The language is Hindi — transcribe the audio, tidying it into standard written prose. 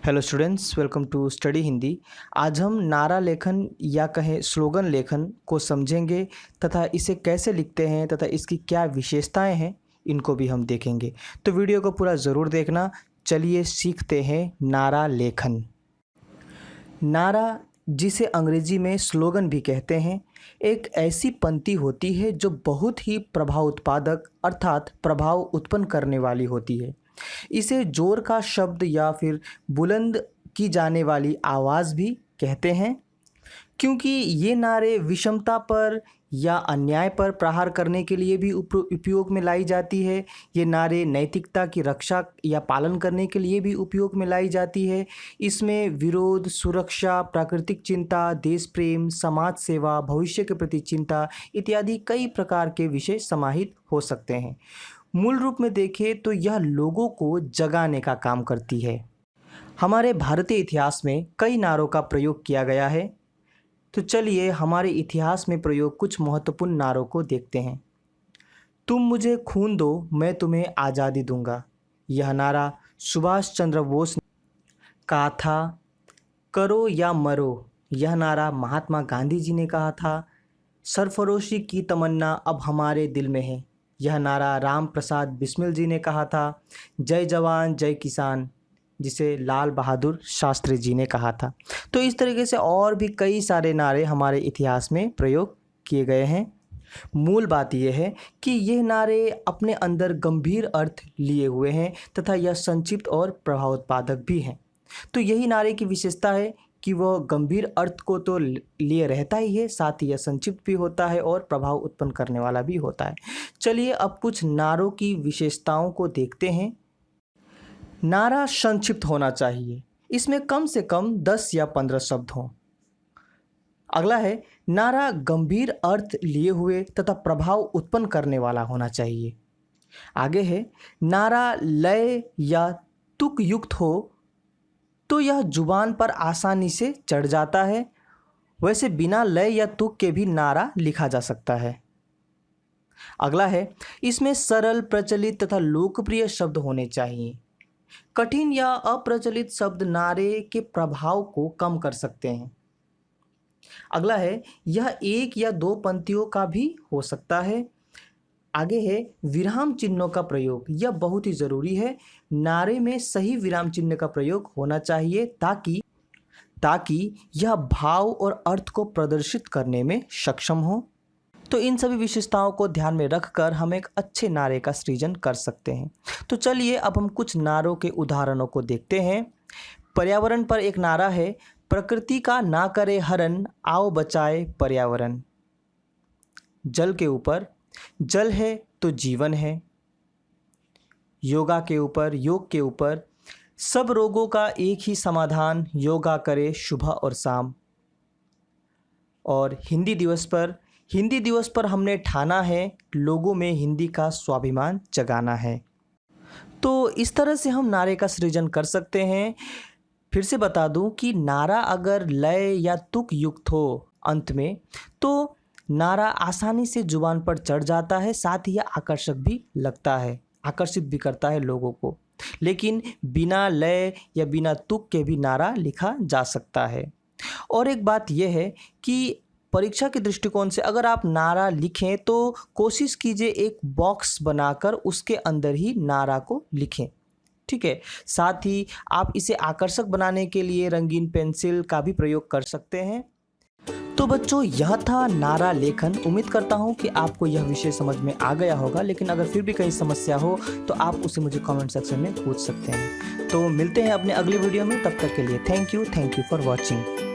Hello students, welcome to study Hindi. आज हम नारा लेखन या कहें स्लोगन लेखन को समझेंगे तथा इसे कैसे लिखते हैं तथा इसकी क्या विशेषताएं हैं, इनको भी हम देखेंगे। तो वीडियो को पूरा ज़रूर देखना। चलिए सीखते हैं नारा लेखन। नारा, जिसे अंग्रेजी में स्लोगन भी कहते हैं, एक ऐसी पंक्ति होती है जो बहुत ही प्रभाव उत्पादक अर्थात प्रभाव उत्पन्न करने वाली होती है। इसे जोर का शब्द या फिर बुलंद की जाने वाली आवाज़ भी कहते हैं, क्योंकि ये नारे विषमता पर या अन्याय पर प्रहार करने के लिए भी उपयोग में लाई जाती है। ये नारे नैतिकता की रक्षा या पालन करने के लिए भी उपयोग में लाई जाती है। इसमें विरोध, सुरक्षा, प्राकृतिक चिंता, देश प्रेम, समाज सेवा, भविष्य के प्रति चिंता इत्यादि कई प्रकार के विषय समाहित हो सकते हैं। मूल रूप में देखें तो यह लोगों को जगाने का काम करती है। हमारे भारतीय इतिहास में कई नारों का प्रयोग किया गया है। तो चलिए हमारे इतिहास में प्रयोग कुछ महत्वपूर्ण नारों को देखते हैं। तुम मुझे खून दो, मैं तुम्हें आज़ादी दूंगा। यह नारा सुभाष चंद्र बोस ने कहा था। करो या मरो, यह नारा महात्मा गांधी जी ने कहा था। सरफरोशी की तमन्ना अब हमारे दिल में है, यह नारा राम प्रसाद बिस्मिल जी ने कहा था। जय जवान जय किसान, जिसे लाल बहादुर शास्त्री जी ने कहा था। तो इस तरीके से और भी कई सारे नारे हमारे इतिहास में प्रयोग किए गए हैं। मूल बात यह है कि ये नारे अपने अंदर गंभीर अर्थ लिए हुए हैं तथा यह संक्षिप्त और प्रभाव उत्पादक भी हैं। तो यही नारे की विशेषता है कि वह गंभीर अर्थ को तो लिए रहता ही है, साथ ही यह संक्षिप्त भी होता है और प्रभाव उत्पन्न करने वाला भी होता है। चलिए अब कुछ नारों की विशेषताओं को देखते हैं। नारा संक्षिप्त होना चाहिए, इसमें कम से कम 10 या 15 शब्द हों। अगला है, नारा गंभीर अर्थ लिए हुए तथा प्रभाव उत्पन्न करने वाला होना चाहिए। आगे है, नारा लय या तुक युक्त हो तो यह जुबान पर आसानी से चढ़ जाता है। वैसे बिना लय या तुक के भी नारा लिखा जा सकता है। अगला है, इसमें सरल, प्रचलित तथा लोकप्रिय शब्द होने चाहिए। कठिन या अप्रचलित शब्द नारे के प्रभाव को कम कर सकते हैं। अगला है, यह एक या दो पंक्तियों का भी हो सकता है। आगे है, विराम चिन्हों का प्रयोग, यह बहुत ही ज़रूरी है। नारे में सही विराम चिन्ह का प्रयोग होना चाहिए ताकि यह भाव और अर्थ को प्रदर्शित करने में सक्षम हो। तो इन सभी विशेषताओं को ध्यान में रखकर हम एक अच्छे नारे का सृजन कर सकते हैं। तो चलिए अब हम कुछ नारों के उदाहरणों को देखते हैं। पर्यावरण पर एक नारा है, प्रकृति का ना करे हरण, आओ बचाए पर्यावरण। जल के ऊपर, जल है तो जीवन है। योगा के ऊपर, योग के ऊपर, सब रोगों का एक ही समाधान, योगा करे सुबह और शाम। और हिंदी दिवस पर हमने ठाना है, लोगों में हिंदी का स्वाभिमान जगाना है। तो इस तरह से हम नारे का सृजन कर सकते हैं। फिर से बता दूं कि नारा अगर लय या तुक युक्त हो अंत में, तो नारा आसानी से जुबान पर चढ़ जाता है, साथ ही आकर्षक भी लगता है, आकर्षित भी करता है लोगों को। लेकिन बिना लय या बिना तुक के भी नारा लिखा जा सकता है। और एक बात यह है कि परीक्षा के दृष्टिकोण से अगर आप नारा लिखें तो कोशिश कीजिए एक बॉक्स बनाकर उसके अंदर ही नारा को लिखें, ठीक है। साथ ही आप इसे आकर्षक बनाने के लिए रंगीन पेंसिल का भी प्रयोग कर सकते हैं। तो बच्चों, यह था नारा लेखन। उम्मीद करता हूँ कि आपको यह विषय समझ में आ गया होगा, लेकिन अगर फिर भी कहीं समस्या हो तो आप उसे मुझे कमेंट सेक्शन में पूछ सकते हैं। तो मिलते हैं अपने अगली वीडियो में, तब तक के लिए थैंक यू फॉर वॉचिंग।